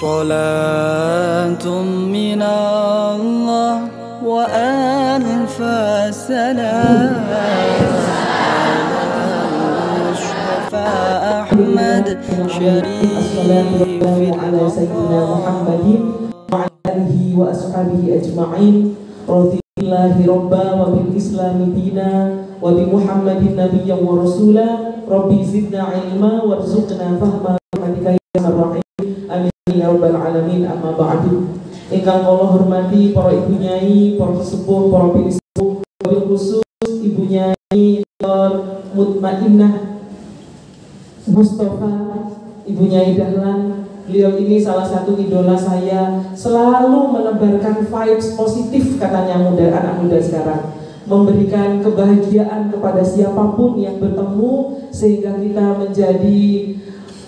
صلاة من الله وألف سلام المصطفى أحمد شريف على سيدنا محمد وعلى آله وأصحابه أجمعين رضي الله ربا وبالإسلام دينا وبمحمد نبيا ورسولا ربي زدنا علما وارزقنا فهما برحمتك يا أرحم الراحمين amin ya rabbal alamin. Amma ba'du. Ingkang kula hormati para ibu nyai, para sesepuh, para bini sepuh, wabil khusus ibu nyai Mutmainnah Mustafa, ibu nyai Dahlan. Beliau ini salah satu idola saya, selalu menebarkan vibes positif katanya anak muda sekarang, memberikan kebahagiaan kepada siapapun yang bertemu sehingga kita menjadi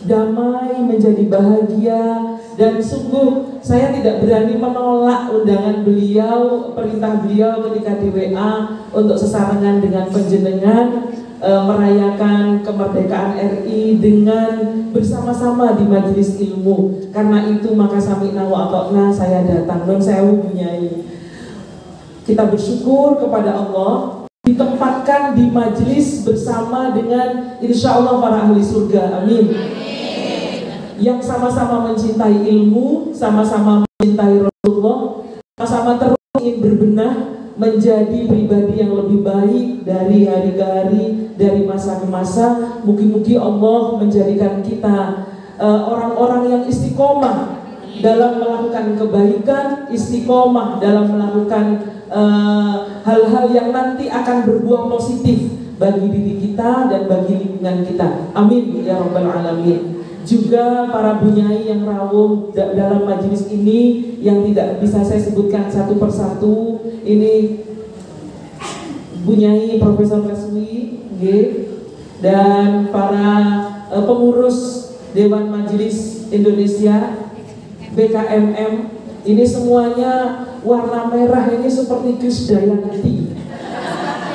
damai, menjadi bahagia. Dan sungguh saya tidak berani menolak undangan beliau, perintah beliau ketika di WA untuk sesarengan dengan panjenengan merayakan kemerdekaan RI dengan bersama-sama di majelis ilmu. Karena itu maka sami'na wa ata'na, saya datang. Nun sewu Bunyai. Kita bersyukur kepada Allah ditempatkan di majelis bersama dengan insya Allah para ahli surga. Amin. Yang sama-sama mencintai ilmu, sama-sama mencintai Rasulullah, sama-sama terus ingin berbenah menjadi pribadi yang lebih baik dari hari ke hari, dari masa ke masa. Mungkin-mungkin Allah menjadikan kita orang-orang yang istiqomah dalam melakukan kebaikan, istiqomah dalam melakukan hal-hal yang nanti akan berbuah positif bagi diri kita dan bagi lingkungan kita. Amin ya rabbal alamin. Juga para bunyai yang rawuh dalam majelis ini yang tidak bisa saya sebutkan satu persatu. Ini Bunyai Profesor Reswi dan para pengurus Dewan Majelis Indonesia BKMM. Ini semuanya warna merah, ini seperti Krisdayanti.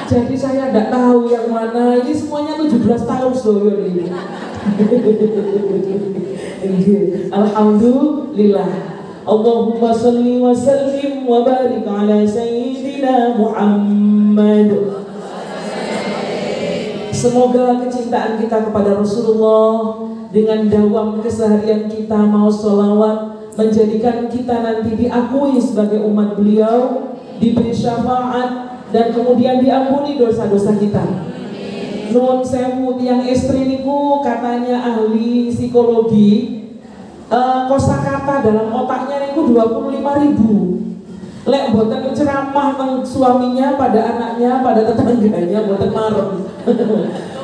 Jadi saya tidak tahu yang mana. Ini semuanya 17 tahun soyo ini. Alhamdulillah. Allahumma salli wa sallim wa barik ala sayyidina Muhammad. Semoga kecintaan kita kepada Rasulullah dengan dawam keseharian kita mau sholawat menjadikan kita nanti diakui sebagai umat beliau, diberi syafaat dan kemudian diampuni dosa-dosa kita. Nun sewu, tiang istri niku katanya ahli psikologi, kosakata dalam otaknya niku 25.000. Lek boten ceramah teng suaminya, pada anaknya, pada tetangganya, boten marem.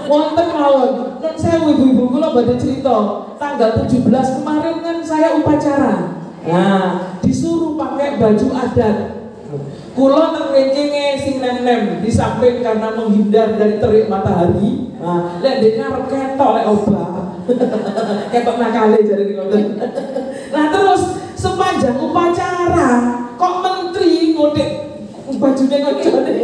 Wonten mawon. Nun sewu ibu-ibu kula badhe cerita, tanggal 17 kemarin kan saya upacara. Nah, disuruh pakai baju adat. Kulo terkengkenge sing nem-nem di samping karena menghindar dari terik matahari. Nah, lek dene arep ketok lek obah. Ketok nakale jare ngoten. Nah, terus sepanjang upacara kok menteri ngotek bajune ngocone.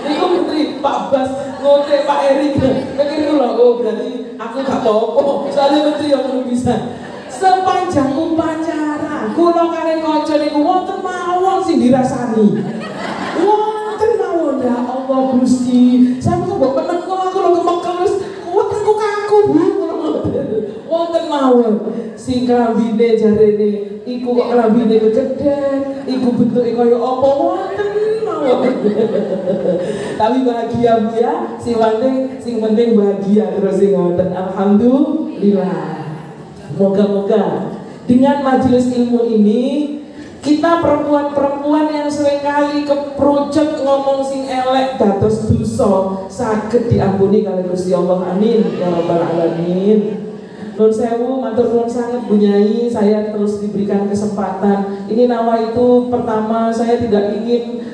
Niku menteri Pak Bas ngotek Pak Erik. Pikir lho, oh berarti aku gak apa-apa. Soalnya menteri yang belum bisa. Sepanjang upacara kulo kalian kanca niku wonten mawon sing dirasani. Wonten mawon ya Allah Gusti. Sampe kok meneng aku lho kemekelus, wonten ku kaku. Wonten mawon sing klambine jarene iku kok klambine kegeden, iku bentuke kaya apa wonten mawon. Tapi bahagia Bu ya, sing penting bahagia terus sing wonten. Alhamdulillah. Moga-moga dengan majelis ilmu ini kita perempuan-perempuan yang seringkali keprojek ngomong sing elek dados dosa saged diampuni kali Gusti Allah. Amin ya rabbal alamin. Nun sewu matur nuwun sanget Bunyai, saya terus diberikan kesempatan. Ini nawa itu pertama saya tidak ingin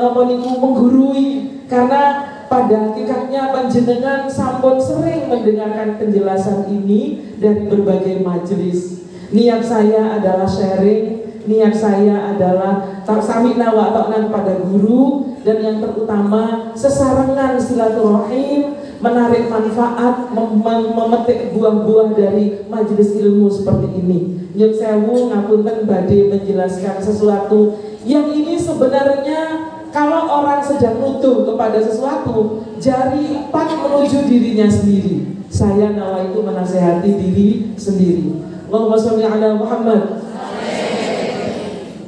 napa niku menggurui, karena pada hakikatnya panjenengan sampun sering mendengarkan penjelasan ini dari berbagai majelis. Niat saya adalah sharing, niat saya adalah sami'na wa ata'na pada guru, dan yang terutama sesarengan silaturahim, menarik manfaat, memetik buah-buah dari majelis ilmu seperti ini. Nyun sewu ngapunten badhe menjelaskan sesuatu yang ini sebenarnya kalau orang sedang nuduh kepada sesuatu, jari 4 menuju dirinya sendiri. Saya nawaitu menasehati diri sendiri. Allahumma sholli ala Muhammad.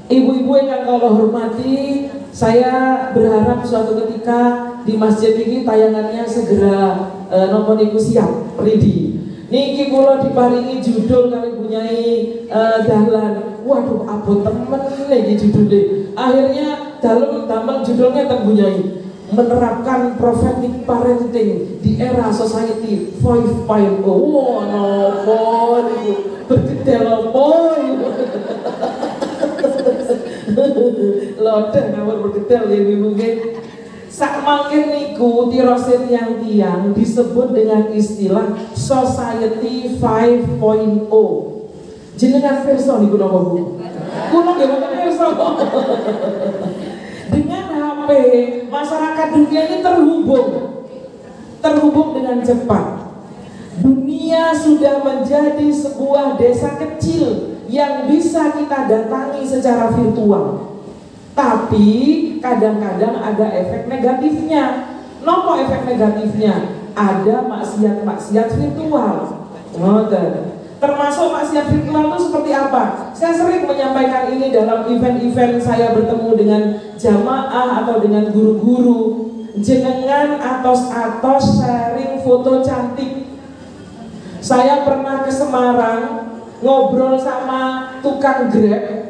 Ibu-ibu yang Allah hormati, saya berharap suatu ketika di masjid ini tayangannya segera nopo niku siap, ready. Niki kula diparingi judul kali punyai dahlan. Waduh, abot temen iki judulnya. Akhirnya dalam damel judulnya terbunyai menerapkan prophetic parenting di era society 5.0. Wah, nopo niku bergedel opo niku. Lodeh ngawur bergedel ya mungkin. Sak mangken niku tirosin yang tiang disebut dengan istilah society 5.0. Jenengan verso niku napa Bu? Kula nggih mboten verso. Dengan HP masyarakat dunia ini terhubung dengan cepat. Dunia sudah menjadi sebuah desa kecil yang bisa kita datangi secara virtual. Tapi kadang-kadang ada efek negatifnya. Nopo efek negatifnya? Ada maksiat-maksiat virtual. Termasuk maksiat virtual itu seperti apa? Saya sering menyampaikan ini dalam event-event saya bertemu dengan jamaah atau dengan guru-guru. Jenengan atos-atos sharing foto cantik. Saya pernah ke Semarang ngobrol sama tukang Grab.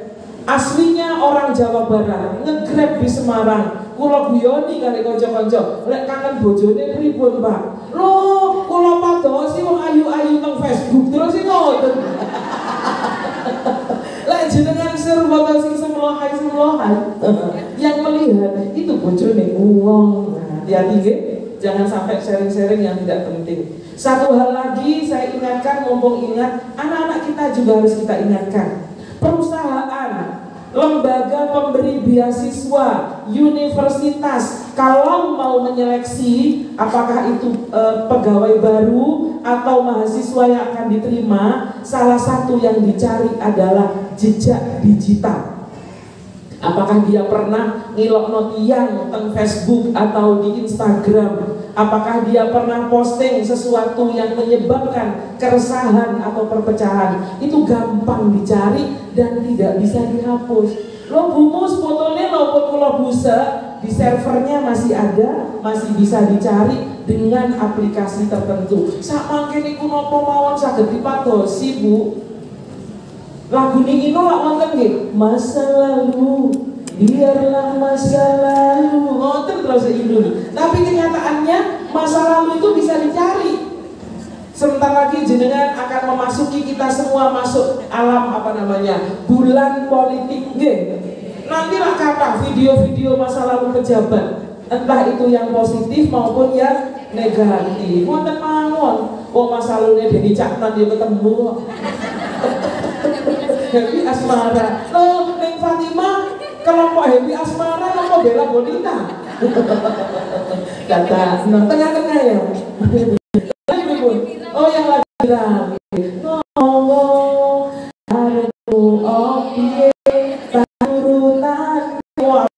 Aslinya orang Jawa Barat, nge-Grab di Semarang. Kula guyoni kali kanca-kanca, lek kangen bojone pripun, Pak? Loh, kula padosi wong ayu-ayu teng Facebook terus sing ngoten. Lek jenengan ser foto sing semlohan yang melihat itu bojone wong. Nah, hati-hati nggih, jangan sampai sharing-sharing yang tidak penting. Satu hal lagi saya ingatkan, mumpung ingat, anak-anak kita juga harus kita ingatkan. Perusahaan, lembaga pemberi beasiswa, universitas, kalau mau menyeleksi apakah itu pegawai baru atau mahasiswa yang akan diterima, salah satu yang dicari adalah jejak digital. Apakah dia pernah ngilokno tiyang teng Facebook atau di Instagram? Apakah dia pernah posting sesuatu yang menyebabkan keresahan atau perpecahan? Itu gampang dicari dan tidak bisa dihapus. Lo bumus fotonya maupun kula busa di servernya masih ada, masih bisa dicari dengan aplikasi tertentu. Sak mangke niku napa mawon saged dipadosi, Bu. Lagu niki lak wonten nggih, masa lalu biarlah masa lalu, ngoten terus Indonesia. Tapi kenyataannya masa lalu itu bisa dicari. Sebentar lagi jenengan akan memasuki, kita semua masuk alam bulan politik nggih. Nantilah kata video-video masa lalu pejabat, entah itu yang positif maupun yang negatif. Wonten mawon, wong masa lalunya Deni Caknan dia ketemu. Happy Asmara. Loh, Neng Fatima kelompok Happy Asmara, kelompok Bella Bonita. Kata, tengah-tengah ya. Oh yang lagi rame. Ngomong, aku opie, tarutan. Wah,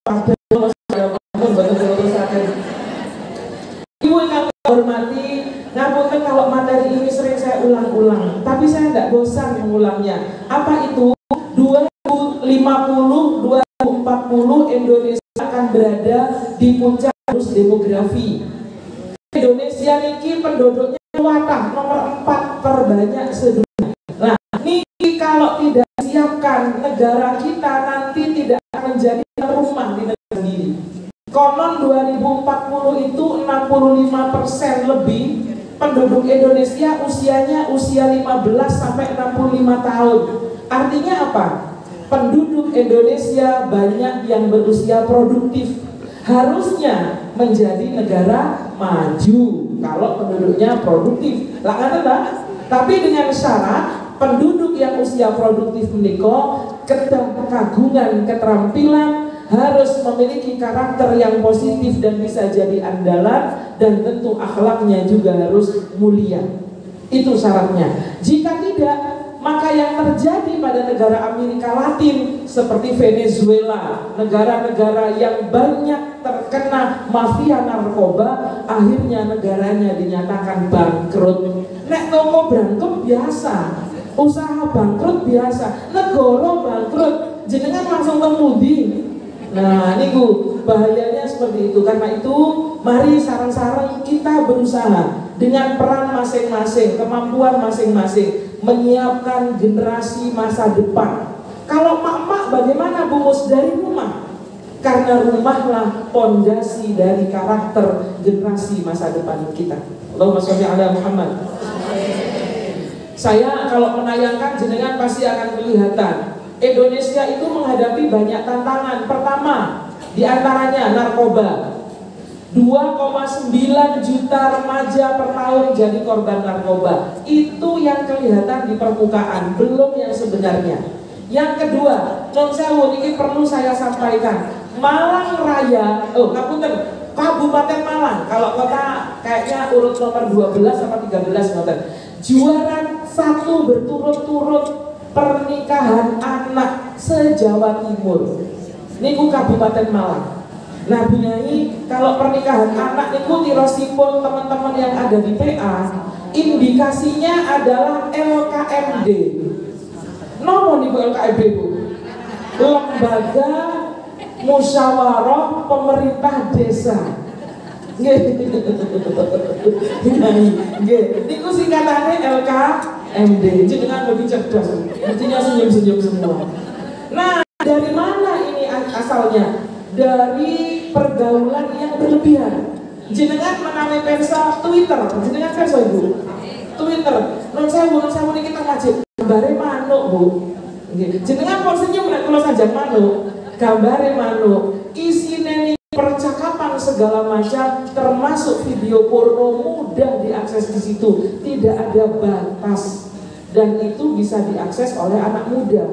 Ibu yang hormati, ngapunten kalau materi ini sering saya ulang-ulang, tapi saya tidak bosan mengulangnya. Apa itu? 2050, 2040 Indonesia akan berada di puncak arus demografi. Indonesia niki penduduknya watah nomor 4 terbanyak sedunia. Nah, niki kalau tidak siapkan, negara kita nanti tidak akan menjadi rumah di negara sendiri. Konon 2040 itu 65% lebih penduduk Indonesia usianya usia 15 sampai 65 tahun. Artinya apa? Penduduk Indonesia banyak yang berusia produktif. Harusnya menjadi negara maju kalau penduduknya produktif. Tapi dengan syarat penduduk yang usia produktif menika kedah kagungan keterampilan, harus memiliki karakter yang positif dan bisa jadi andalan, dan tentu akhlaknya juga harus mulia. Itu syaratnya. Jika tidak, maka Maka yang terjadi pada negara Amerika Latin seperti Venezuela, negara-negara yang banyak terkena mafia narkoba, akhirnya negaranya dinyatakan bangkrut. Nek toko bangkrut biasa, usaha bangkrut biasa, negara bangkrut, jenengan langsung temudi. Nah, niku bahayanya seperti itu. Karena itu, mari sarang-sarang kita berusaha dengan peran masing-masing, kemampuan masing-masing, menyiapkan generasi masa depan. Kalau mak-mak bagaimana Bumus dari rumah? Karena rumahlah pondasi dari karakter generasi masa depan kita. Allahumma sholli ala Muhammad. Saya kalau menayangkan jenengan pasti akan kelihatan Indonesia itu menghadapi banyak tantangan. Pertama, diantaranya narkoba. 2,9 juta remaja per tahun jadi korban narkoba. Itu yang kelihatan di permukaan, belum yang sebenarnya. Yang kedua, non sewu ini perlu saya sampaikan. Malang Raya, Kabupaten Malang, kalau kota kayaknya urut nomor 12 sama 13 ngoten. Juara 1 berturut-turut pernikahan anak se-Jawa Timur. Niku Kabupaten Malang. Nah, Bu Nyai, kalau pernikahan anak niku tirosipun teman-teman yang ada di PA, indikasinya adalah LKMD. Nopo niku LKMD, Bu? Lembaga Musyawarah Pemerintah Desa. Nggih. Niku singkatannya LKMD. Jenengan lebih cerdas. Mestinya senyum-senyum semua. Nah, dari mana ini asalnya? Dari pergaulan yang berlebihan. Jenengan menawi persa Twitter. Jenengan persa Ibu? Twitter. Non sewu niki kita wajib. Gambare manuk, Bu. Nggih. Jenengan pun senyum nek kula sanjang manuk. Gambare manuk. Isine percakapan segala macam, termasuk video porno, mudah diakses di situ, tidak ada batas, dan itu bisa diakses oleh anak muda.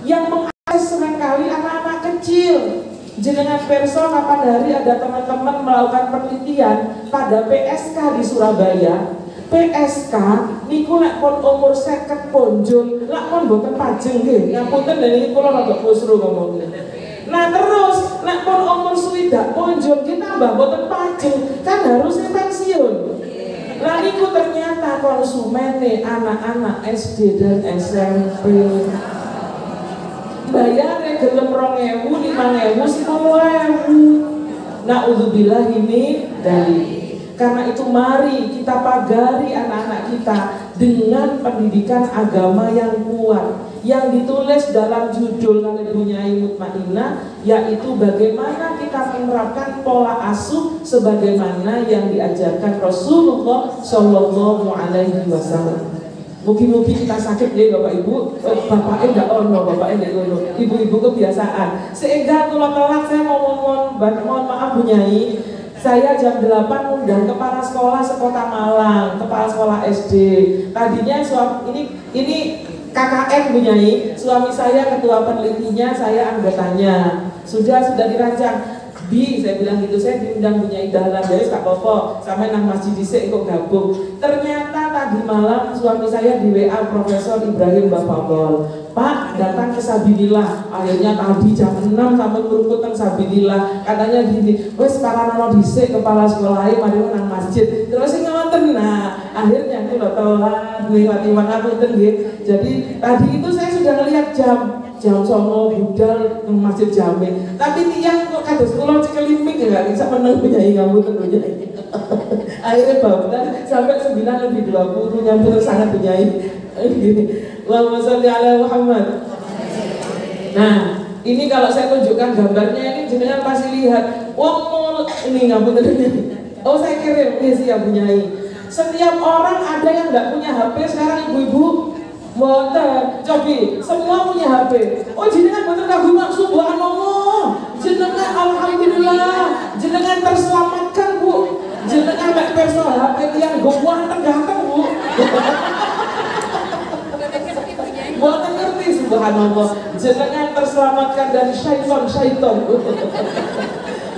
Yang mengakses seringkali anak-anak kecil. Jenengan perso kapan hari ada teman-teman melakukan penelitian pada PSK di Surabaya. PSK niku nek pun umur 50 ponjol, lak pun boten pajeng nggih. Ngapunten lha niki kula rada kusru ngomong. Nah terus, nek pun umur swidak ponjol kita mbah boten pajeng, kan harusnya pensiun. Nah niku ternyata konsumennya anak-anak SD dan SMP. Bayarnya gelem 2.000, 5.000, 10.000. Na'udzubillah ini dari. Karena itu mari kita pagari anak-anak kita dengan pendidikan agama yang kuat, yang ditulis dalam judul kali Bu Nyai Mutmainnah, yaitu bagaimana kita menerapkan pola asuh sebagaimana yang diajarkan Rasulullah Shallallahu Alaihi Wasallam. Mugi-mugi kita sakit deh Bapak Ibu. Bapaknya enggak ono, bapaknya enggak ono. Ibu-ibu kebiasaan. Sehingga kalau telat saya mohon maaf Bu Nyai. Saya jam 8 undang kepala sekolah sekota Malang, kepala sekolah SD. Tadinya ini KKN Bu Nyai, suami saya ketua penelitinya, saya anggotanya. Sudah dirancang. Bi, saya bilang gitu, saya diundang punya idalan, jadi Kak Popo, sampai nang masjid disik kok gabung. Ternyata tadi malam suami saya di WA Profesor Ibrahim Bapakol, Pak datang ke Sabilillah. Akhirnya tadi jam 6 sampai kurukut teng Sabilillah. Katanya gini, wes para nono disik kepala sekolah mari nang masjid. Terus ngoten. Nah, akhirnya aku udah telat lewati mangapunten nggih. Jadi tadi itu saya sudah ngelihat jam songo budal ke masjid Jami. Tapi tiang kok kados kula cekelimik ya nggak bisa menang penyanyi kamu tentunya. Akhirnya bablas sampai 9:20 nyambut sangat penyanyi. Allahumma sholli ala Muhammad. Nah, ini kalau saya tunjukkan gambarnya ini jenengan pasti lihat. Wong ini ngapunten ini. Oh saya kirim ini siap penyanyi. Setiap orang ada yang nggak punya HP sekarang ibu-ibu. Boten, cobi, semua punya HP. Oh jenengan boten kagungan subhanallah. Jenengan alhamdulillah, jenengan terselamatkan Bu. Jenengan mek perso HP yang ganteng Bu. Boten ngerti subhanallah. Jenengan terselamatkan dari syaitan.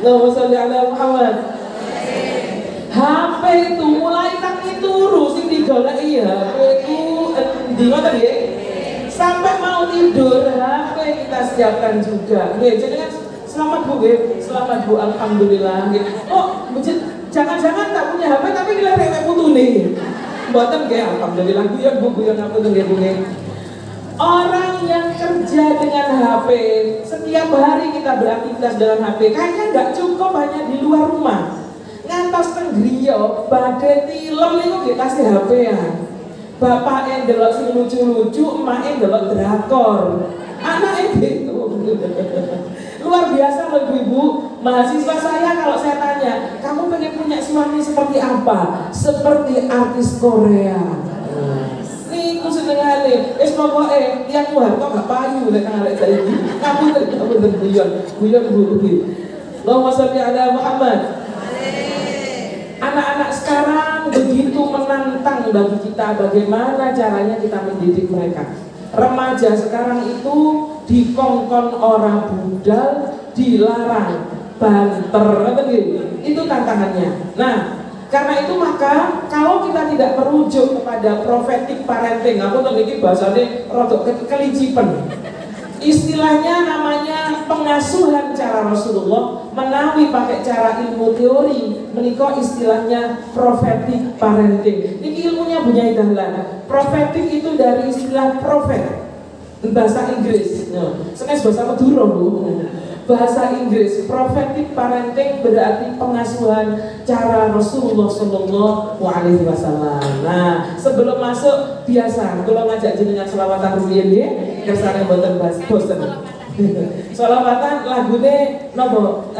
Allahumma sholli ala Muhammad. HP itu mulai tangi turu sing digoleki HP itu di ngoten nggih. tidur HP kita siapkan juga. Jadi kan selamat Bu, selamat Bu, alhamdulillah. Oh, jangan-jangan tak punya HP tapi kita rewek putu nih. Buatan kayak alhamdulillah guyon Bu, guyon apa tuh Bu. Orang yang kerja dengan HP, setiap hari kita beraktivitas dengan HP, kayaknya nggak cukup hanya di luar rumah. Ngantos tenggriyo, badai tilem itu dikasih HP ya. Bapaknya delok sing lucu-lucu, emaknya delok drakor. Anaknya gitu. Luar biasa loh ibu-ibu. Mahasiswa saya kalau saya tanya, kamu pengen punya suami seperti apa? Seperti artis Korea. Nih kusenengane, pokoknya tiang Harto gak payu lek ngarek saiki. Kamu guyon Bu. Allahumma sholli ala Muhammad. Anak-anak sekarang begitu menantang bagi kita bagaimana caranya kita mendidik mereka. Remaja sekarang itu dikongkon orang budal, dilarang, banter, itu tantangannya. Nah, karena itu maka kalau kita tidak merujuk kepada prophetic parenting, aku tuh ini bahasanya rodok kelicipen. Istilahnya namanya pengasuhan cara Rasulullah menawi pakai cara ilmu teori, menikah istilahnya prophetic parenting. Ini ilmunya punya Dahlan. Prophetic itu dari istilah prophet, bahasa Inggris. Senes bahasa Madura Bu. Bahasa Inggris, prophetic parenting berarti pengasuhan cara Rasulullah Shallallahu Alaihi Wasallam. Nah, sebelum masuk biasa, kalau ngajak jenengan selawatan rumiyin ya, kersane boten bosen. Selawatan lagune nopo?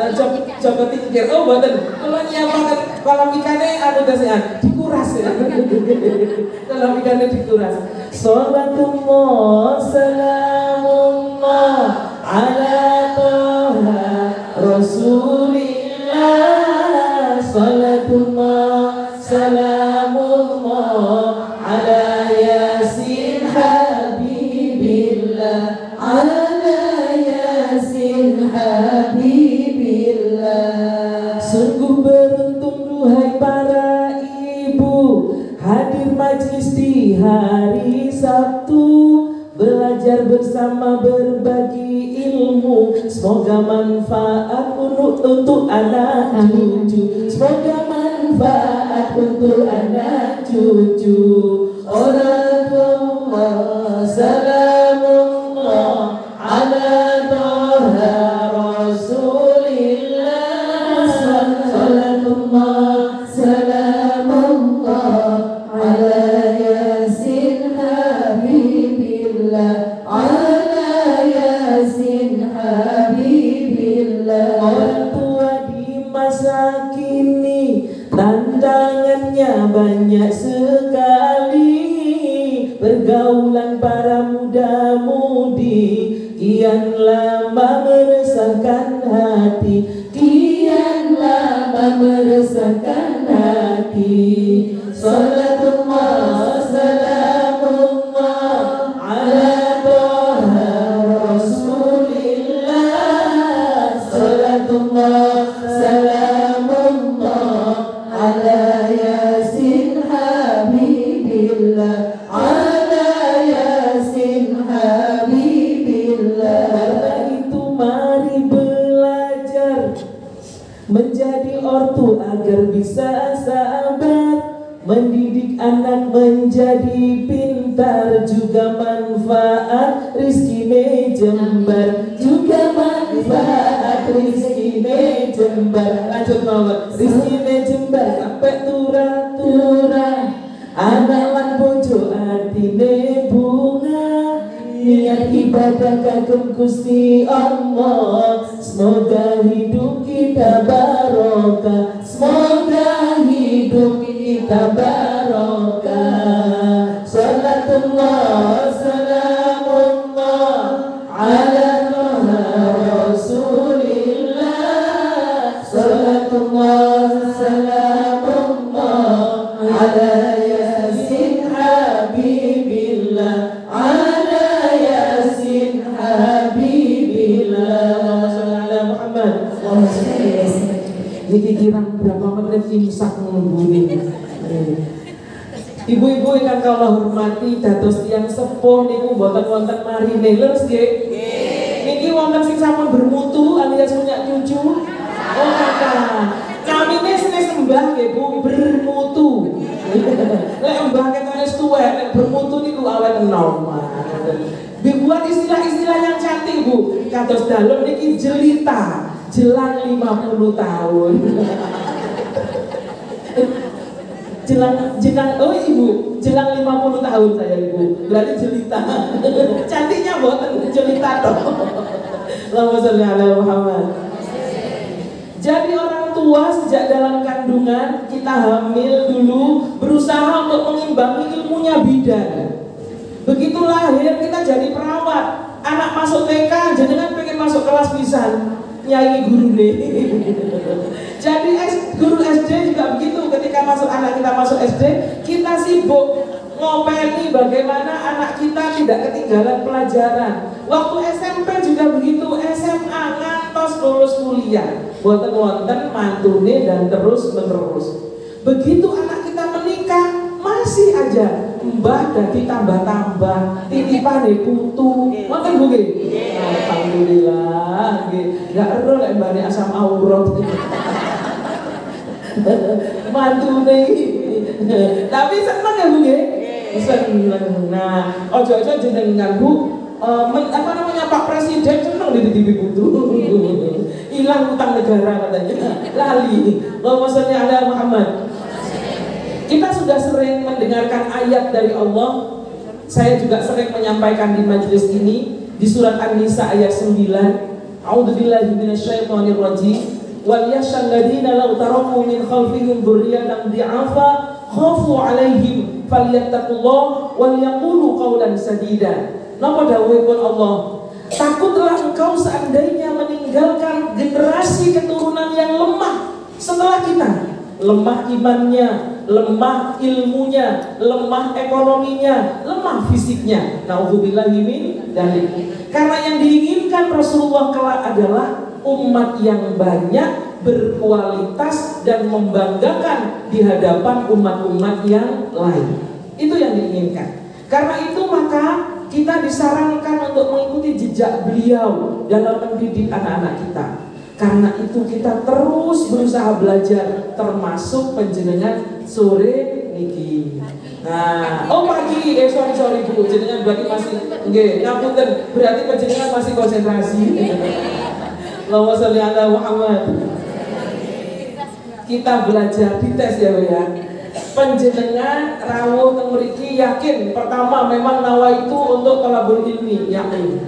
Coba tikir. Oh boten. Kalau nyiapaken kolam ikane anu dasian dikuras ya. Kolam ikane dikuras. Salatullah salamullah ala Rasulillah, salatullah salamullah ala yasin habibillah, ala yasin habibillah. Sungguh beruntung duhai para ibu hadir majlis di hari Sabtu, belajar bersama berbagi ilmu, semoga manfaat untuk anak cucu, semoga manfaat untuk anak cucu. Salatullah salamullah ala toha Rasulillah, salatullah salamullah ala yasin habibillah, ala yasin habibillah. Orang tua di masa kini tantangannya banyak sekali, pergaulan para muda-mudi kian lama meresahkan hati, kian lama meresahkan hati. Salatullah salamullah ala toha Rasulillah, salatullah salamullah ala yasin habibillah, ala yasin habibillah. Karena itu mari belajar menjadi ortu agar bisa sabar, mendidik anak menjadi pintar, juga manfaat rizkine jembar, juga manfaat rizkine jembar. Lanjut mawar, rizkine jembar sampai turah-turah, anak lan bojo atine bunga, niat ibadah kagem Gusti Allah, semoga hidup kita barokah, semoga hidup kita barokah. Salatullah salamullah ala Rasulillah, salatullah salamullah ala yasin habibillah, ala yasin habibillah. Sallallahu Muhammad. Ini kirang berapa menit imsak nungguin. Ibu-ibu yang kula hormati dados tiyang sepuh niku mboten wonten marine leres nggih. Niki wonten sing sampun bermutu alias punya cucu. Oh kakak, namine sing sembah nggih Bu, bermutu. Lek mbah ketone tuwek, lek bermutu niku awet enom. Dibuat istilah-istilah yang cantik Bu. Kados dalem niki jelita, jelang 50 tahun. jelang oh Ibu, jelang 50 tahun saya Ibu. Berarti jelita. Cantiknya mboten jelita toh. Allahumma sholli ala Muhammad. Jadi orang tua sejak dalam kandungan kita hamil dulu berusaha untuk mengimbangi ilmunya bidan. Begitu lahir kita jadi perawat. Anak masuk TK jenengan pengen masuk kelas pisan. Nyai guru deh. Jadi guru SD juga begitu. Ketika anak kita masuk SD, kita sibuk ngopeni bagaimana anak kita tidak ketinggalan pelajaran. Waktu SMP juga begitu, SMA ngantos lulus kuliah, wonten mantune dan terus menerus. Begitu anak kita menikah, masih aja mbah dadi tambah-tambah titipane putu. Wonten Bu nggih? Alhamdulillah nggih. Enggak ero lek mbane asam aurat. Mantune. Tapi seneng ya Bu nggih? Seneng. Nah, ojo-ojo jenengan Bu Pak Presiden seneng dititipi putu. Hilang utang negara katanya. Lali. Allahumma sholli ala Muhammad. Kita sudah sering mendengarkan ayat dari Allah. Saya juga sering menyampaikan di majelis ini di surat An-Nisa ayat 9. A'udzubillahi minasyaitonirrajim. Wal yakhshal ladzina law taraku min khalfihim dzurriyyatan dhi'afa khafu 'alaihim falyattaqullah wal yaqulu qawlan sadida. Napa dawuhipun Allah? Takutlah engkau seandainya meninggalkan generasi keturunan yang lemah setelah kita. Lemah imannya, lemah ilmunya, lemah ekonominya, lemah fisiknya. Nauzubillahi min dzalik. Karena yang diinginkan Rasulullah kelak adalah umat yang banyak, berkualitas dan membanggakan di hadapan umat-umat yang lain. Itu yang diinginkan. Karena itu maka kita disarankan untuk mengikuti jejak beliau dalam mendidik anak-anak kita. Karena itu kita terus berusaha belajar, termasuk penjenengan sore niki. Nah, oh pagi, sorry Bu, jenengan berarti masih nggih, ngapunten, berarti penjenengan masih konsentrasi. Allahumma sholli ala Muhammad. Kita belajar dites ya Bu ya. Penjenengan rawuh teng mriki yakin pertama memang nawaitu untuk thalabul ilmi, yakin.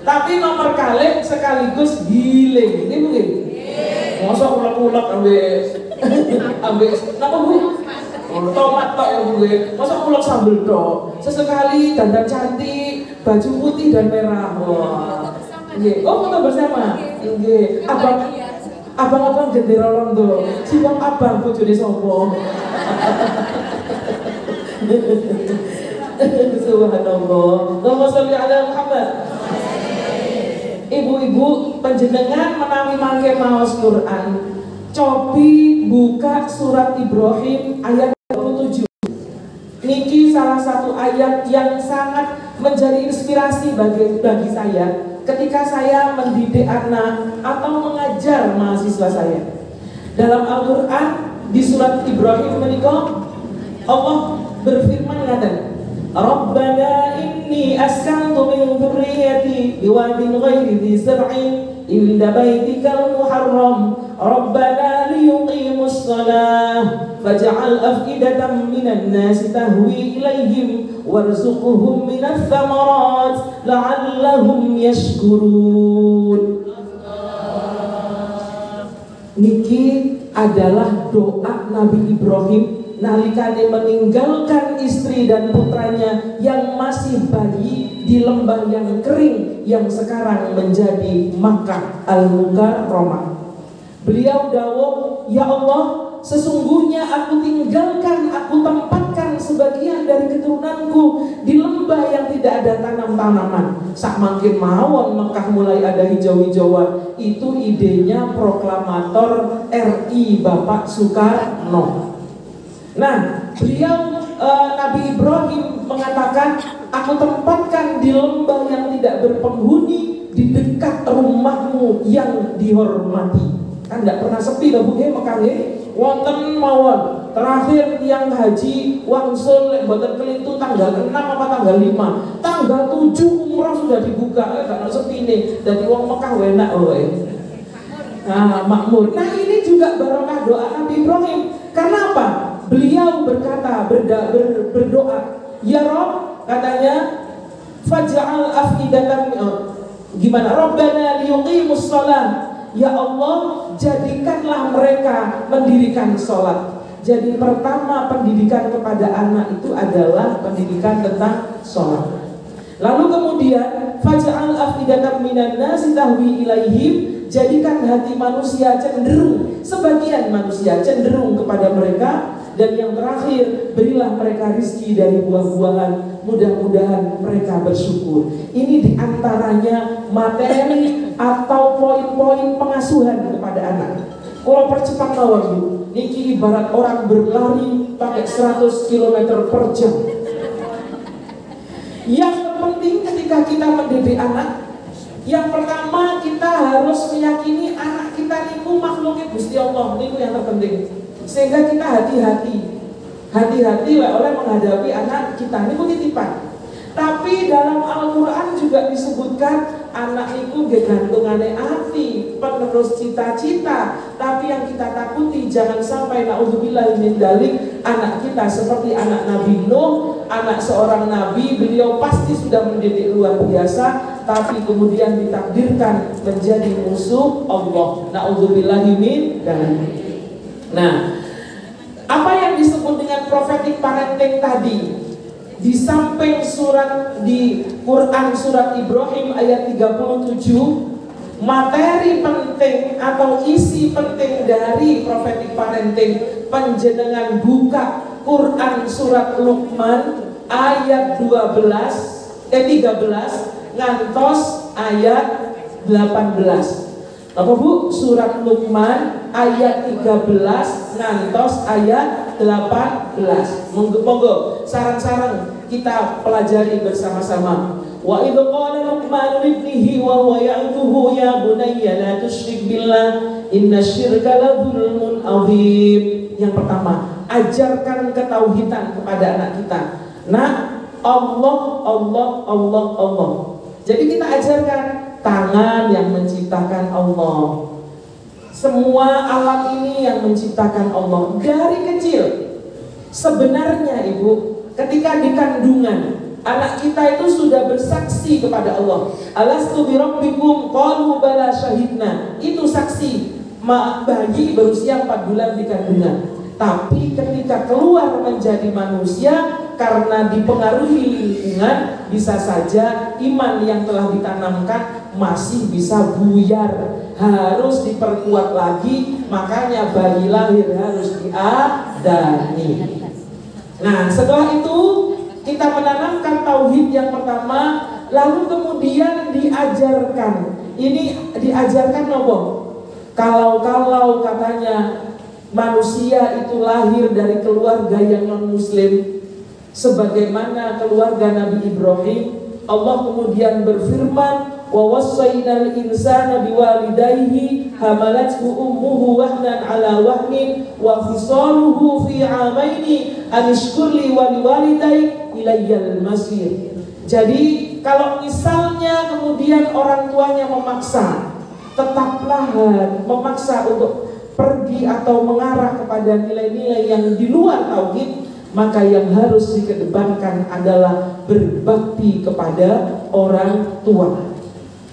Tapi nomor kali sekaligus giling, ini mungkin. Masa ulek-ulek ambek napa Bu? Tomat tok ya Bu. Masa ulek sambel tok. Sesekali dandan cantik, baju putih dan merah. Wah. Nggih, oh foto bersama. Nggih, abang-abang gendera rondo. Siwang abang bojone sapa? Subhanallah. Allahumma sholli ala Muhammad. Ibu-ibu panjenengan menawi mangke maos Quran, cobi buka surat Ibrahim ayat 27. Niki salah satu ayat yang sangat menjadi inspirasi bagi saya ketika saya mendidik anak atau mengajar mahasiswa saya. Dalam Al-Quran di surat Ibrahim menika Allah berfirman ngatan, Rabbana inni askantu min dzurriyyati biwadin ghairi dzi zar'in inda baitikal muharram Rabbana liyuqimus shalah faj'al af'idatan minan nasi tahwi ilaihim warzuqhum minats tsamarat la'allahum yashkurun. Niki adalah doa Nabi Ibrahim nalikane meninggalkan istri dan putranya yang masih bayi di lembah yang kering yang sekarang menjadi Makkah Al-Mukarramah. Beliau dawuh, ya Allah, sesungguhnya aku tinggalkan, aku tempatkan sebagian dari keturunanku di lembah yang tidak ada tanam-tanaman. Sak mangkin mawon Mekah mulai ada hijau-hijauan. Itu idenya proklamator RI Bapak Soekarno. Nah, beliau Nabi Ibrahim mengatakan, aku tempatkan di lembah yang tidak berpenghuni di dekat rumahmu yang dihormati. Kan tidak pernah sepi dah Bu Mekah wonten mawon. Terakhir tiang haji wangsul mboten kelintu tanggal 6 apa tanggal 5. Tanggal 7 umrah sudah dibuka, gak sepi nih. Dadi wong Mekah enak wae. Nah, makmur. Nah, ini juga barokah doa Nabi Ibrahim. Karena apa? Beliau berkata, berdoa, ya Rabb, katanya, faj'al afidatan, gimana? Rabbana liyuqimus shalah. Ya Allah, jadikanlah mereka mendirikan sholat. Jadi pertama pendidikan kepada anak itu adalah pendidikan tentang sholat. Lalu kemudian faj'al afidatan minan nasi tahwi ilaihim, jadikan hati manusia cenderung, sebagian manusia cenderung kepada mereka. Dan yang terakhir, berilah mereka rizki dari buah-buahan, mudah-mudahan mereka bersyukur. Ini diantaranya materi atau poin-poin pengasuhan kepada anak. Kalau percepat mawon Bu, niki ibarat orang berlari pakai 100 km per jam. Yang penting ketika kita mendidik anak, yang pertama kita harus meyakini anak kita niku makhluknya Gusti Allah, niku yang terpenting. Sehingga kita hati-hati oleh menghadapi anak kita niku titipan. Tapi dalam Al-Quran juga disebutkan anak itu gantungane hati, penerus cita-cita. Tapi yang kita takuti jangan sampai naudzubillah min dzalik anak kita seperti anak Nabi Nuh, anak seorang nabi, beliau pasti sudah mendidik luar biasa, tapi kemudian ditakdirkan menjadi musuh Allah. Naudzubillah min dzalik. Nah, apa yang disebut dengan prophetic parenting tadi? Di samping surat di Quran surat Ibrahim ayat 37, materi penting atau isi penting dari prophetic parenting, panjenengan buka Quran surat Luqman ayat 13 ngantos ayat 18. Apa Bu? Surat Luqman ayat 13 ngantos ayat 18. Monggo sarang-sarang kita pelajari bersama-sama. Wa idh qala Luqman libnihi wa huwa ya'idhuhu ya bunayya la tusyrik billah innasyirka la dzulmun adzim. Yang pertama, ajarkan ketauhidan kepada anak kita. Nah, Allah. Jadi kita ajarkan tangan yang menciptakan Allah. Semua alam ini yang menciptakan Allah dari kecil. Sebenarnya Ibu, ketika di kandungan anak kita itu sudah bersaksi kepada Allah. Alastu birabbikum qalu bala syahidna. Itu saksi bayi berusia 4 bulan di kandungan. Tapi ketika keluar menjadi manusia, karena dipengaruhi lingkungan, bisa saja iman yang telah ditanamkan masih bisa buyar, harus diperkuat lagi. Makanya bayi lahir harus diadani. Nah, setelah itu kita menanamkan tauhid yang pertama, lalu kemudian diajarkan. Ini diajarkan apa? Kalau katanya manusia itu lahir dari keluarga yang non-muslim, sebagaimana keluarga Nabi Ibrahim, Allah kemudian berfirman, wa wassaynal insana biwalidayhi hamalathu ummuhu wahnan ala wahnin wa fisaluhu fi 'amaini an ishkurli wa liwalidayk ilayyal masir. Jadi kalau misalnya kemudian orang tuanya memaksa, tetaplah memaksa untuk pergi atau mengarah kepada nilai-nilai yang di luar tauhid, maka yang harus dikedepankan adalah berbakti kepada orang tua.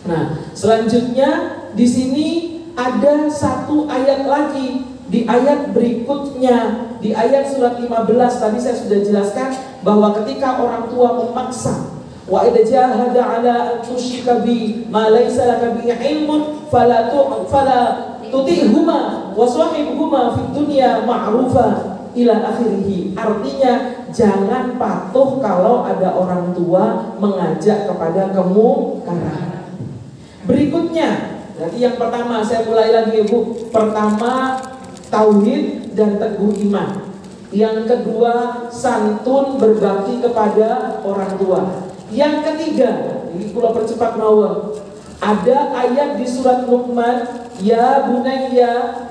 Nah, selanjutnya di sini ada satu ayat lagi, di ayat berikutnya, di ayat surat 15 tadi saya sudah jelaskan bahwa ketika orang tua memaksa, wa idza jahada ala an tusyrika bi ma laysa laka bi ilmun fala tuti'huma wa sahibhuma fid dunya ma'rufa ila akhirih. Artinya jangan patuh kalau ada orang tua mengajak kepada kemungkaran. Berikutnya, berarti yang pertama saya mulai lagi Bu. Pertama tauhid dan teguh iman. Yang kedua, santun berbakti kepada orang tua. Yang ketiga, ini kula percepat mawon. Ada ayat di surat Luqman, ya bunayya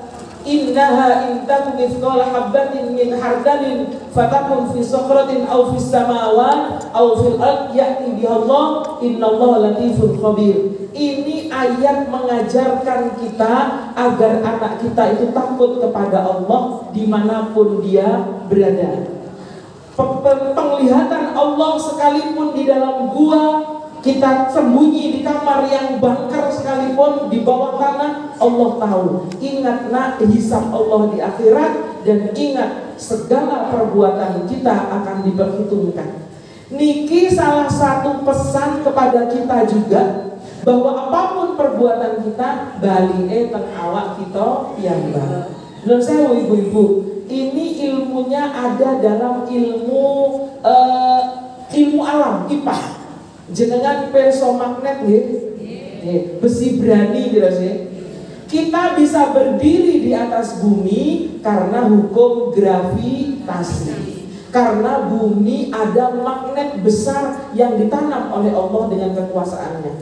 innaha in taku mithqala habatin min hardalin fatakun fi sakratin aw fis samawati aw fil ard ya'ti bihallah innallaha latiful khabir. Ini ayat mengajarkan kita agar anak kita itu takut kepada Allah dimanapun dia berada. Penglihatan Allah sekalipun di dalam gua, kita sembunyi di kamar yang bangker sekalipun, di bawah tanah, Allah tahu. Ingat nak, hisab Allah di akhirat, dan ingat segala perbuatan kita akan diperhitungkan. Niki salah satu pesan kepada kita juga, bahwa apapun perbuatan kita, bali teng awak kita piyambak. Menurut saya ibu-ibu, ini ilmunya ada dalam ilmu alam, IPA. Jenengan perso magnet besi berani gitu sih. Kita bisa berdiri di atas bumi karena hukum gravitasi. Karena bumi ada magnet besar yang ditanam oleh Allah dengan kekuasaannya.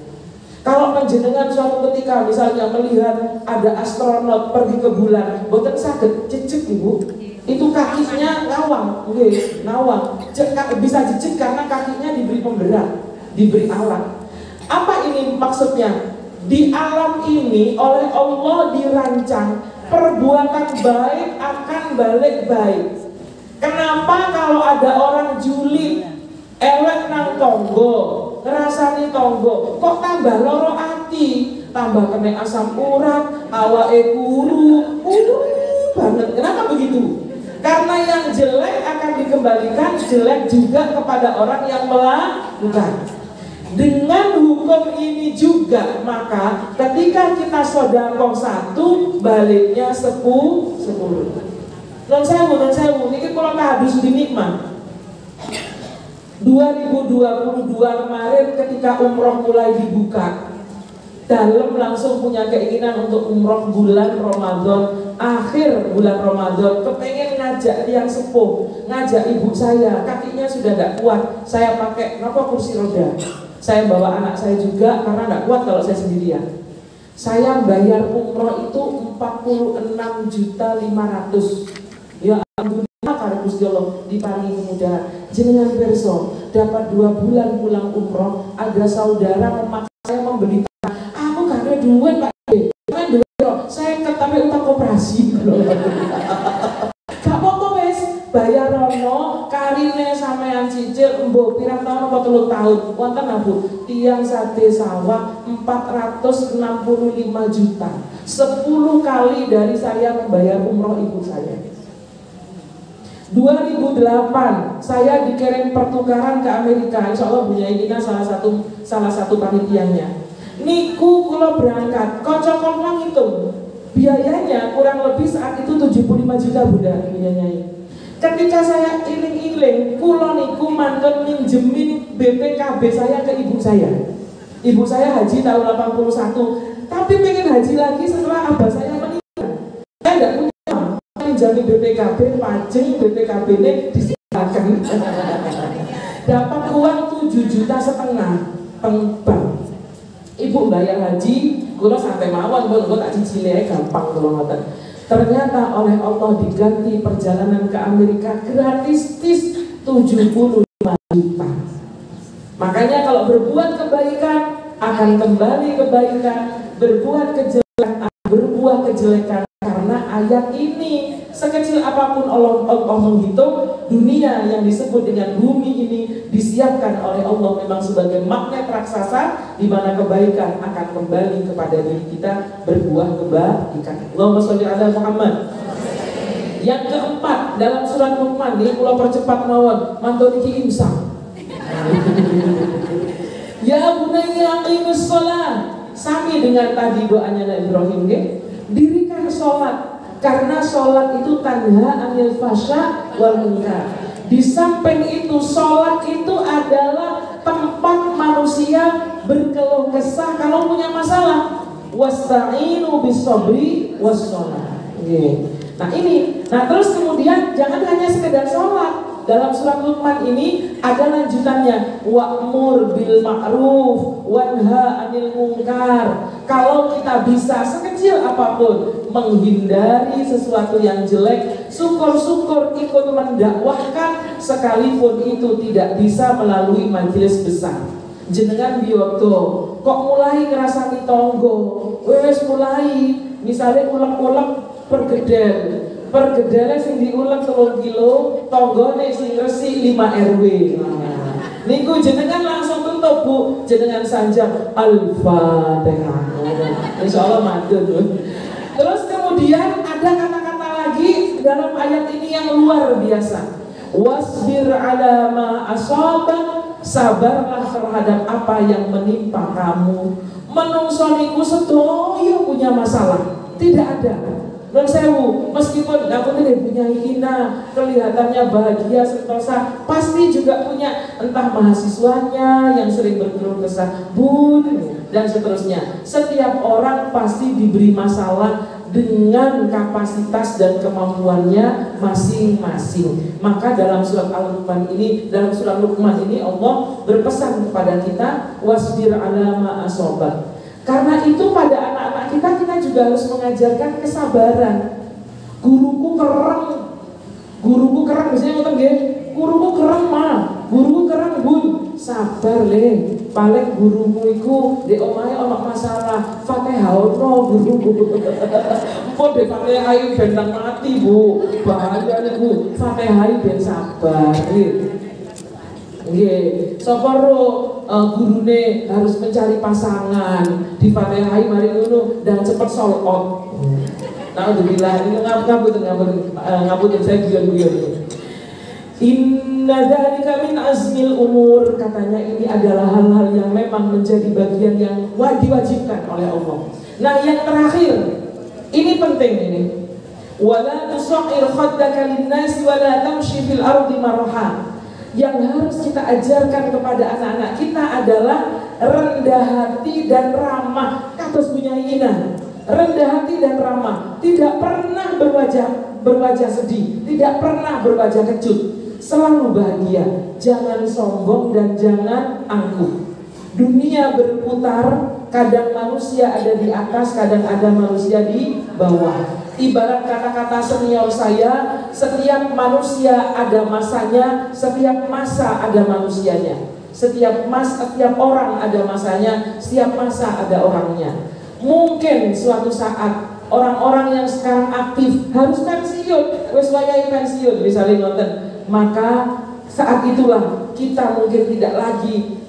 Kalau panjenengan suatu ketika misalnya melihat ada astronot pergi ke bulan, boten saged cecek ibu, itu kakinya ngawang, ngawang, bisa jejek karena kakinya diberi pemberat, diberi alat. Apa ini maksudnya? Di alam ini oleh Allah dirancang perbuatan baik akan balik baik. Kenapa kalau ada orang julid, elek nang tonggo, ngerasani tonggo, kok tambah loro ati, tambah kena asam urat, awake kuru, banget. Kenapa begitu? Karena yang jelek akan dikembalikan jelek juga kepada orang yang melakukan. Dengan hukum ini juga, maka ketika kita sedekah 1, baliknya 10. Non sewu, ini kalau hadis dinikmat. 2022 kemarin ketika umroh mulai dibuka, dalam langsung punya keinginan untuk umroh bulan Ramadan, akhir bulan Ramadan, kepengen ngajak yang sepuh, ngajak ibu saya, kakinya sudah tidak kuat, saya pakai kursi roda, saya bawa anak saya juga karena tidak kuat kalau saya sendirian. Saya bayar umroh itu 46.500.000. Ya alhamdulillah karena Gusti Allah diparingi kemudahan. Jenengan perso dapat 2 bulan pulang umroh, ada saudara memaksa saya membeli tanah. Aku gak ada duit Pak. Saya ketahui utang koperasi. Gak apa-apa wes, bayar rono, karine sampean cicil mbok pirang tahun apa 3 tahun. Wonten aku tiang sate sawah 465 juta. 10 kali dari saya membayar umroh ibu saya. 2008 saya dikirim pertukaran ke Amerika. Insya Allah Bu Nyai Gina salah satu panitianya. Niku kula berangkat, kocok-kocok hitung biayanya kurang lebih saat itu 75 juta Bunda Bu Nyai. Ketika saya iling-iling, kula niku mantun minjemin BPKB saya ke ibu saya. Ibu saya haji tahun 81, tapi pengen haji lagi setelah abah saya meninggal. Saya tidak punya jamin BPKB, pajeng BPKB ini disiapkan. Dapat uang 7,5 juta pengbank. Ibu bayar haji, kula sampai mawon, kula tak cicile gampang kula ngoten. Ternyata oleh Allah diganti perjalanan ke Amerika gratis 75 juta. Makanya kalau berbuat kebaikan akan kembali kebaikan, berbuat kejelekan berbuah kejelekan. Karena ayat ini sekecil apapun Allah menghitung, dunia yang disebut dengan bumi ini disiapkan oleh Allah memang sebagai magnet raksasa di mana kebaikan akan kembali kepada diri kita, berbuah kebaikan. Allahumma sholli ala Muhammad. Yang keempat dalam surat Luqman ini kula percepat mawon, mantun iki imsak. Ya bunayya aqimus shalah. Sami dengan tadi doanya Nabi Ibrahim nggih. Dirikan sholat, karena sholat itu tanha anil fasya wal munkar. Di samping itu sholat itu adalah tempat manusia berkeluh kesah kalau punya masalah. Wasta'inu bis sabri was sholat. Nah ini Nah terus kemudian jangan hanya sekedar sholat. Dalam surat Luqman ini ada lanjutannya, wa'mur bil ma'ruf wanha 'anil munkar. Kalau kita bisa sekecil apapun menghindari sesuatu yang jelek, syukur-syukur ikut mendakwahkan sekalipun itu tidak bisa melalui majelis besar. Jenengan biyoto kok mulai ngerasani tonggo, wes mulai misalnya ulek-ulek pergedel sing diulek 3 kilo, tonggone sing resik 5 RW. Niku jenengan langsung tutup Bu, jenengan sanjang Al-Fatihah. Insyaallah madun. Terus kemudian ada kata-kata lagi dalam ayat ini yang luar biasa. Wasbir ala ma asabak, sabarlah terhadap apa yang menimpa kamu. Menungso niku sedoyo punya masalah, tidak ada. Non sewu, meskipun aku tidak punya hina, kelihatannya bahagia sentosa, pasti juga punya entah mahasiswanya yang sering berkeluh kesah, bun, dan seterusnya. Setiap orang pasti diberi masalah dengan kapasitas dan kemampuannya masing-masing. Maka dalam surat Al-Luqman ini, Allah berpesan kepada kita, wasbir ala ma asobak. Karena itu pada anak-anak kita juga harus mengajarkan kesabaran. Guruku kereng, biasanya ngomong nggih, guruku kereng mah, guruku kereng bun, sabar le. Paling gurumu iku di omahe ana masalah, Fatihah ono guruku. Empun de Fatihah ben nang mati Bu, bahaya niku. Fatihah ben sabar nggih. Nggih, sapa ro gurune harus mencari pasangan, di Fatihah mari ngono dan cepet sold out. Alhamdulillah, ini ngabut saya guyon-guyon. Inna dzalika min azmil umur, katanya ini adalah hal-hal yang memang menjadi bagian yang diwajibkan oleh Allah. Nah, yang terakhir, ini penting ini. Wala tusair khaddaka lin-nasi wala tamshi fil ardi maraha. Yang harus kita ajarkan kepada anak-anak kita adalah rendah hati dan ramah. Kados punya ina, rendah hati dan ramah, tidak pernah berwajah sedih, tidak pernah berwajah kecut, selalu bahagia, jangan sombong dan jangan angkuh. Dunia berputar, kadang manusia ada di atas, kadang ada manusia di bawah. Ibarat kata-kata senior saya, setiap manusia ada masanya, setiap masa ada manusianya. Setiap orang ada masanya, setiap masa ada orangnya. Mungkin suatu saat orang-orang yang sekarang aktif harus pensiun, wis wayahe pensiun misalnya nonton, maka saat itulah kita mungkin tidak lagi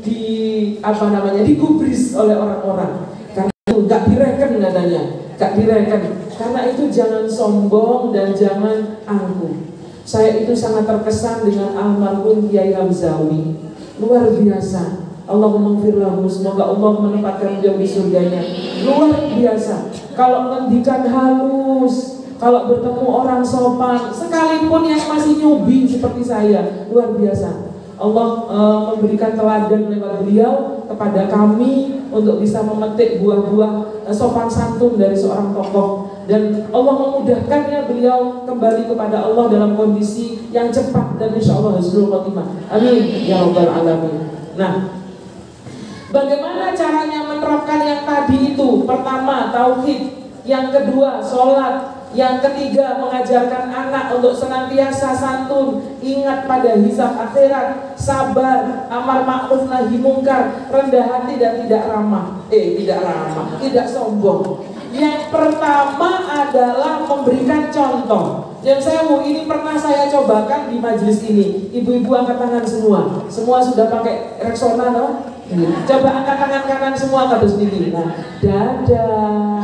digubris oleh orang-orang. Karena itu gak direken katanya, gak direken. Karena itu jangan sombong dan jangan angkuh. Saya itu sangat terkesan dengan almarhum Kiai Hamzawi. Luar biasa. Allahumma ighfir lahu, semoga Allah menempatkan dia di surganya. Luar biasa. Kalau ngendikan halus, kalau bertemu orang sopan, sekalipun yang masih nyubi seperti saya, luar biasa. Allah memberikan teladan lewat beliau kepada kami untuk bisa memetik buah-buah sopan santun dari seorang tokoh. Dan Allah memudahkannya beliau kembali kepada Allah dalam kondisi yang cepat dan insya Allah husnul khotimah. Amin ya rabbal alamin. Nah, bagaimana caranya menerapkan yang tadi itu? Pertama, tauhid. Yang kedua, sholat. Yang ketiga, mengajarkan anak untuk senantiasa santun, ingat pada hisab akhirat, sabar, amar ma'ruf nahi mungkar, rendah hati dan tidak sombong. Yang pertama adalah memberikan contoh. Yang ini pernah saya cobakan di majelis ini. Ibu-ibu angkat tangan semua sudah pakai Rexona, no? Coba angkat tangan kanan semua kados niki. Nah, dadah.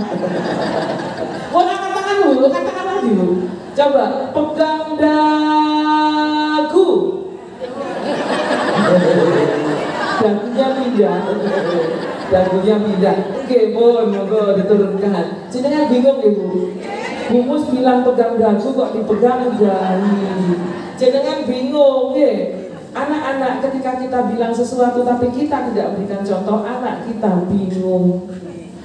Angkat tangan dulu, angkat tangan lagi dulu. Coba pegang dagu. Dagunya pindah. Oke, monggo diturunkan. Jenengan bingung Ibu. Bumus bilang pegang dagu kok dipegang dahi. Jenengan bingung nggih. Anak-anak ketika kita bilang sesuatu tapi kita tidak berikan contoh, anak kita bingung.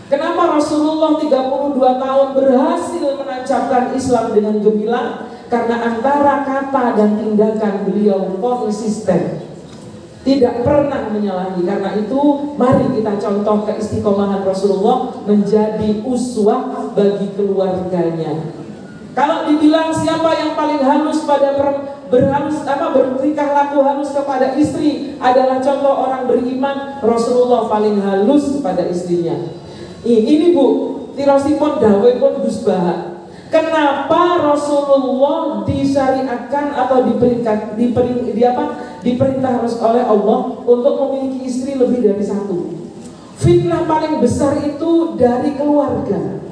Kenapa Rasulullah 32 tahun berhasil menancapkan Islam dengan gemilang? Karena antara kata dan tindakan beliau konsisten, tidak pernah menyalahi. Karena itu mari kita contoh keistiqomahan Rasulullah menjadi uswah bagi keluarganya. Kalau dibilang siapa yang paling halus pada bertingkah laku halus kepada istri adalah contoh orang beriman, Rasulullah paling halus kepada istrinya. Ini Bu, tirosipun dawuhipun Gus Baha. Kenapa Rasulullah disyariatkan atau diperintah oleh Allah untuk memiliki istri lebih dari satu? Fitnah paling besar itu dari keluarga.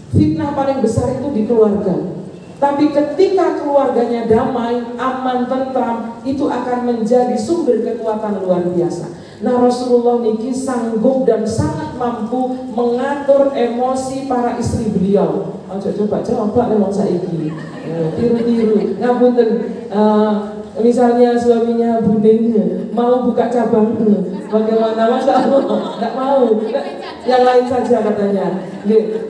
Fitnah paling besar itu di keluarga. Tapi ketika keluarganya damai, aman, tentram, itu akan menjadi sumber kekuatan luar biasa. Nah, Rasulullah niki sanggup dan sangat mampu mengatur emosi para istri beliau. Coba lewat saiki. Tiru-tiru. Ngapunten, misalnya suaminya Buning mau buka cabang, bagaimana? Masa Allah nggak mau? Yang lain saja katanya.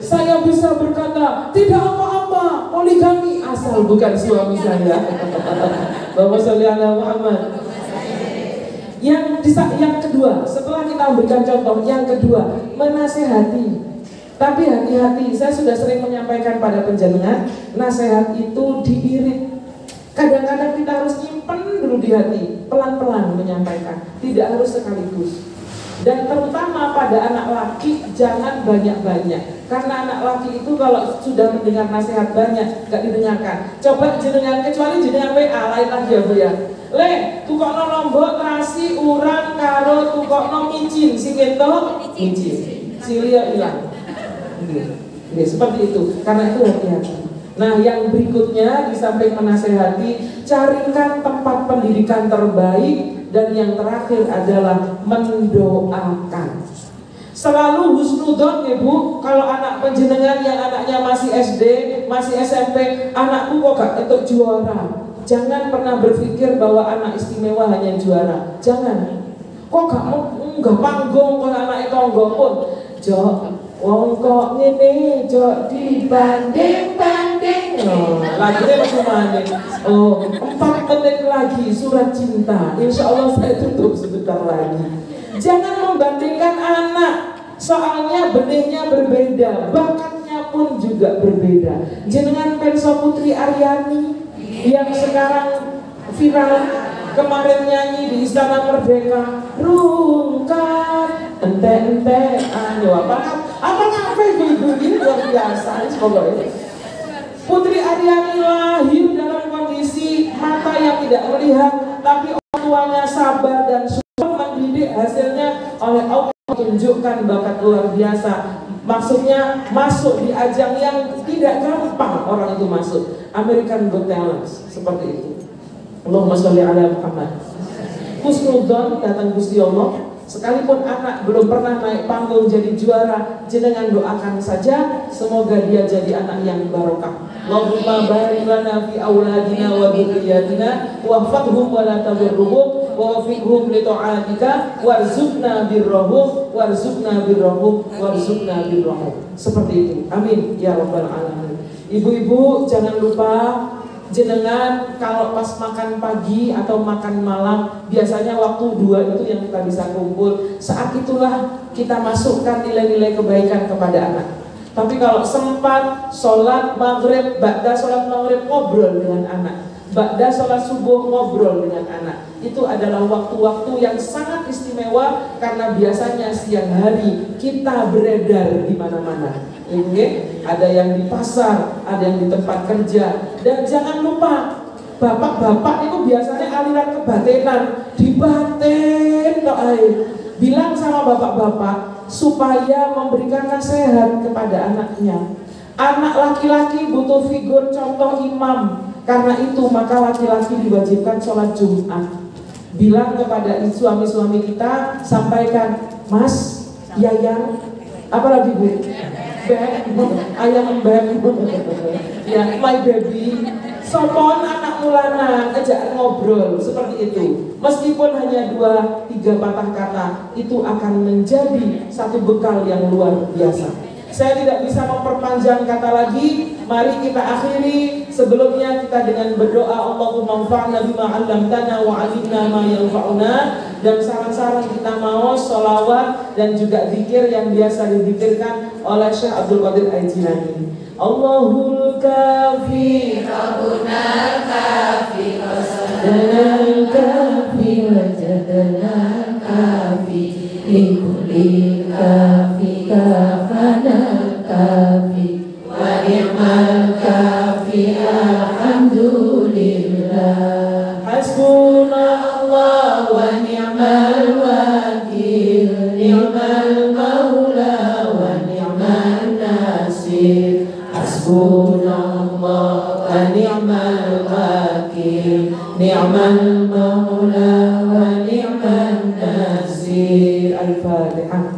Saya bisa berkata tidak apa-apa, poligami asal bukan suami saya. Bapak sholli ala Muhammad. Yang kedua, setelah kita memberikan contoh, yang kedua menasehati. Tapi hati-hati, saya sudah sering menyampaikan pada penjenengan, nasihat itu diirit. Kadang-kadang kita harus nyimpen dulu di hati, pelan-pelan menyampaikan, tidak harus sekaligus. Dan terutama pada anak laki, jangan banyak-banyak. Karena anak laki itu kalau sudah mendengar nasihat banyak, gak didengarkan. Coba jenengan, kecuali jenengan WA, lain lagi ya Bu ya. Le, tukokno lombok terasi urang karo tukokno micin, sing ketok micin, silia hilang. Seperti itu, karena itu hati-hati. Nah, yang berikutnya di samping menasehati, carikan tempat pendidikan terbaik. Dan yang terakhir adalah mendoakan. Selalu husnudon ya Bu. Kalau anak penjenengan yang anaknya masih SD, masih SMP, anakku kok gak ketuk juara, jangan pernah berpikir bahwa anak istimewa hanya juara. Jangan. Kok gak panggung kalau anak tonggo pun. Jok, wong kok ngene, jok dibanding-banding. Lagunya masih maning. 4 menit lagi surat cinta. Insya Allah saya tutup sebentar lagi. Jangan membandingkan anak, soalnya benihnya berbeda, bakatnya pun juga berbeda. Jenengan penso Putri Aryani yang sekarang viral, kemarin nyanyi di Istana Merdeka, rungkat ente-entean, apa ibu-ibu ini luar biasa. Pokoknya Putri Aryani lahir dalam kondisi mata yang tidak melihat, tapi orang tuanya sabar dan support mendidik, hasilnya oleh Allah tunjukkan bakat luar biasa. Maksudnya masuk di ajang yang tidak gampang orang itu masuk, American Got Talent, seperti itu. Allahumma sholli ala Muhammad. Husnudzon datang Gusti Allah. Sekalipun anak belum pernah naik panggung jadi juara, jenengan doakan saja, semoga dia jadi anak yang barokah. Allahumma barik lana fi auladina wa dzurriyyatina wahfadhum wa la tadurruhum wa waffiqhum li ta'atika warzuqna birrahum warzuqna birrahum warzuqna birrahum. Seperti itu. Amin ya rabbal alamin. Ibu-ibu jangan lupa, jenengan kalau pas makan pagi atau makan malam, biasanya waktu 2 itu yang kita bisa kumpul. Saat itulah kita masukkan nilai-nilai kebaikan kepada anak. Tapi kalau sempat sholat maghrib, ba'da sholat maghrib ngobrol dengan anak, ba'da sholat subuh ngobrol dengan anak, itu adalah waktu-waktu yang sangat istimewa. Karena biasanya siang hari kita beredar di mana-mana. Ada yang di pasar, ada yang di tempat kerja. Dan jangan lupa, bapak-bapak itu biasanya aliran kebatinan, dibatin bilang sama bapak-bapak supaya memberikan nasihat kepada anaknya. Anak laki-laki butuh figur contoh imam. Karena itu maka laki-laki diwajibkan sholat Jumat. Bilang kepada suami-suami kita, sampaikan, Mas, Yayang, apalagi Bu? Ayam beb, ya, my baby, sopon anak mulana, ajak ngobrol seperti itu. Meskipun hanya 2-3 patah kata, itu akan menjadi satu bekal yang luar biasa. Saya tidak bisa memperpanjang kata lagi. Mari kita akhiri sebelumnya kita dengan berdoa, Allahumma anfa'na bima 'allamtana wa 'allimna ma yanfa'una, dan saran-saran kita mau sholawat dan juga zikir yang biasa dizikirkan oleh Syekh Abdul Qadir Al-Jilani. Allahul kafi Rabbunal kafi Rasulunal kafi Wajadunal kafi Likulil kafi kafanal kafi Wa ni'mal kafi alhamdulillah. Hasbunallah wa ni'mal wakil, ni'mal maula wa ni'mal nasir. Hasbunallah wa ni'mal wakil, ni'mal maula wa ni'mal nasir. Al-Fatihah.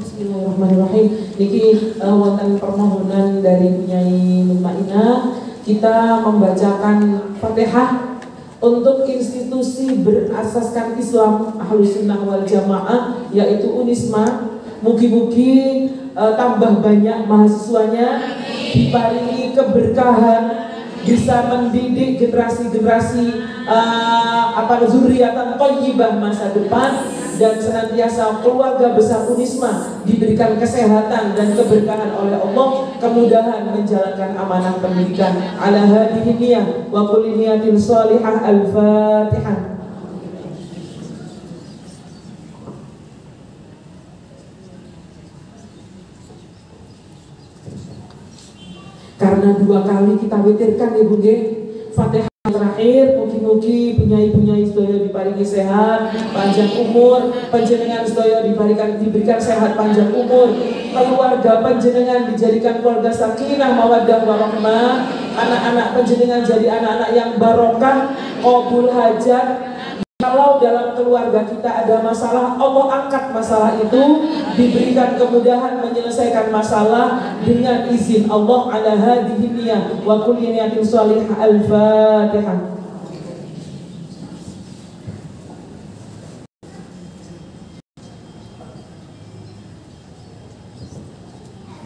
Bismillahirrahmanirrahim. Niki wonten permohonan dari Nyai Mutmainah, kita membacakan Fatihah untuk institusi berasaskan Islam Ahlus Sunnah wal Jamaah, yaitu Unisma. Mugi-mugi tambah banyak mahasiswanya, diparingi keberkahan, bisa mendidik generasi-generasi zuriatan thayyibah masa depan, dan senantiasa keluarga besar Unisma diberikan kesehatan dan keberkahan oleh Allah, kemudahan menjalankan amanah pendidikan. Ala hadhihi niyah wa kulli niyatin shalihah. Al-Fatihah. Karena 2 kali kita witirkan Ibu nggih, Fatihah terakhir, mugi-mugi punyai-punyai sedaya diparingi sehat, panjang umur, panjenengan sedaya diberikan sehat panjang umur, keluarga panjenengan dijadikan keluarga sakinah mawaddah warahmah, anak-anak panjenengan jadi anak-anak yang barokah, qabul hajat. Kalau dalam keluarga kita ada masalah, Allah angkat masalah itu, diberikan kemudahan menyelesaikan masalah dengan izin Allah. Ala hadhihi niyah wa kulli niyatin shalihah. Al-Fatihah.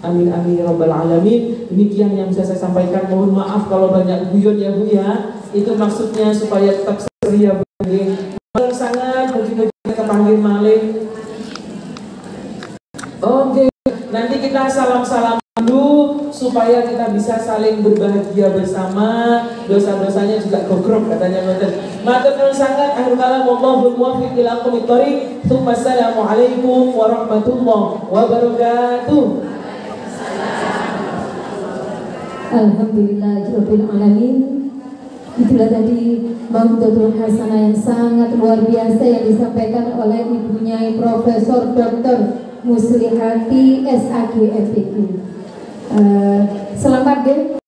Amin amin ya rabbal alamin. Demikian yang bisa saya sampaikan. Mohon maaf kalau banyak guyon ya Bu ya. Itu maksudnya supaya tetap ceria Bu. Sangat begitu kita panggil malih. Oke, nanti kita salam-salam dulu supaya kita bisa saling berbahagia bersama. Dosa-dosanya juga gogrok katanya matur nuwun sangat. Akhirul kalam, wallahul muwaffiq ila aqwamit thoriq. Assalamualaikum warahmatullahi wabarakatuh. Alhamdulillahirabbil alamin. Itulah tadi Mau'izatul Hasanah yang sangat luar biasa yang disampaikan oleh Ibu Nyai Profesor Dr. Muslihati SAG FPQ. Selamat deh.